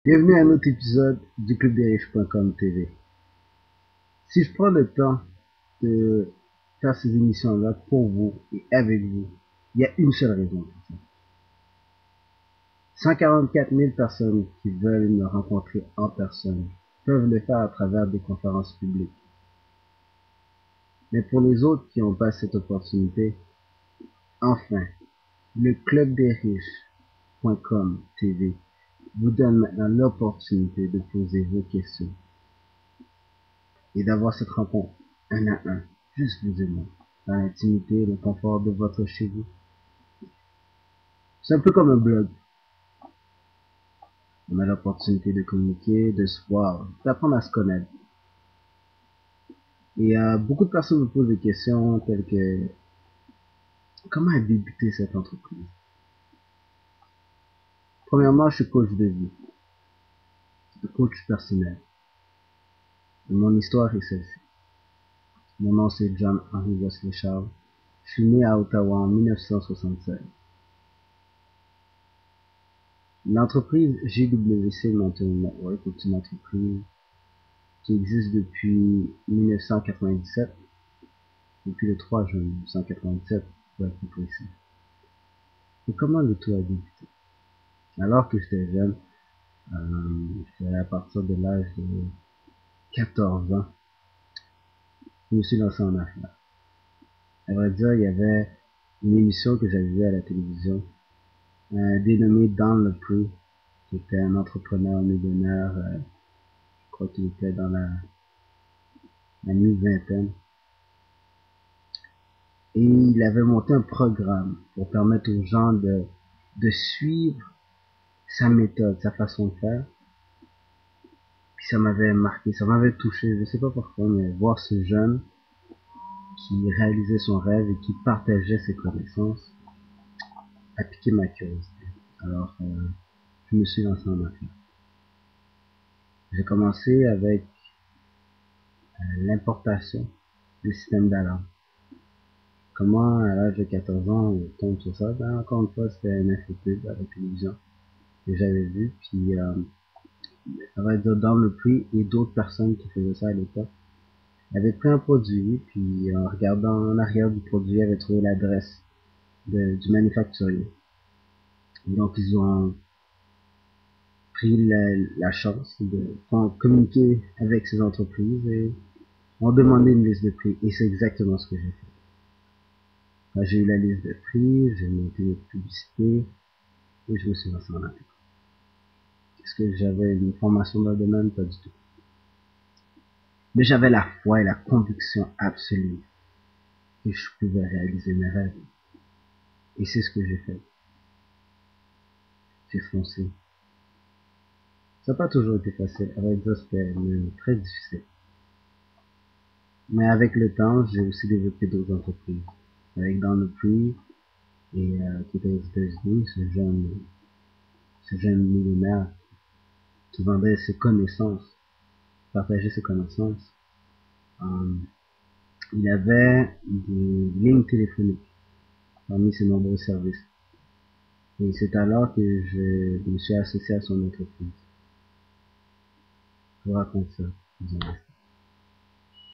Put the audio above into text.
Bienvenue à un autre épisode du clubdesriches.com TV. Si je prends le temps de faire ces émissions-là pour vous et avec vous, il y a une seule raison pour ça. 144 000 personnes qui veulent me rencontrer en personne peuvent le faire à travers des conférences publiques. Mais pour les autres qui n'ont pas cette opportunité, enfin, le clubdesriches.com TV vous donne maintenant l'opportunité de poser vos questions et d'avoir cette rencontre un à un, juste vous et moi, dans l'intimité et le confort de votre chez vous. C'est un peu comme un blog. On a l'opportunité de communiquer, de se voir, d'apprendre à se connaître. Et beaucoup de personnes me posent des questions telles que comment a débuté cette entreprise? Premièrement, je suis coach de vie, coach personnel. Et mon histoire est celle-ci. Mon nom c'est John Henry Wesley Charles. Je suis né à Ottawa en 1976. L'entreprise GWC Mountain Network est une entreprise qui existe depuis 1997, depuis le 3 juin 1997 pour être plus précis. Et comment le tout a débuté? Alors que j'étais jeune, à partir de l'âge de 14 ans, je me suis lancé en affaires. À vrai dire, il y avait une émission que j'avais vue à la télévision, dénommée Don Lepre, qui était un entrepreneur millionnaire, je crois qu'il était dans la mi-vingtaine. Et il avait monté un programme pour permettre aux gens de suivre sa méthode, sa façon de faire. Puis ça m'avait marqué, ça m'avait touché, je sais pas pourquoi, mais voir ce jeune qui réalisait son rêve et qui partageait ses connaissances a piqué ma curiosité. Alors, je me suis lancé en affaires. J'ai commencé avec l'importation du système d'alarme. Comment, à l'âge de 14 ans, on tombe sur ça? Ben, encore une fois, c'était un infopub à la télévision que j'avais vu, puis ça va dire dans le prix et d'autres personnes qui faisaient ça à l'époque avaient pris un produit, puis en regardant en arrière du produit, avaient trouvé l'adresse du manufacturier. Et donc ils ont pris la chance de communiquer avec ces entreprises et ont demandé une liste de prix. Et c'est exactement ce que j'ai fait. Quand j'ai eu la liste de prix, j'ai monté une publicité et je me suis lancé en affaires. Est-ce que j'avais une formation dans le domaine? Pas du tout. Mais j'avais la foi et la conviction absolue que je pouvais réaliser mes rêves. Et c'est ce que j'ai fait. J'ai foncé. Ça n'a pas toujours été facile. À vrai dire, c'était même très difficile. Mais avec le temps, j'ai aussi développé d'autres entreprises. Avec Don Lepre et qui était aux États-Unis, ce jeune millionnaire qui vendait ses connaissances, partageait ses connaissances. Il avait des lignes téléphoniques parmi ses nombreux services. Et c'est alors que je me suis associé à son entreprise. Je vous raconte ça.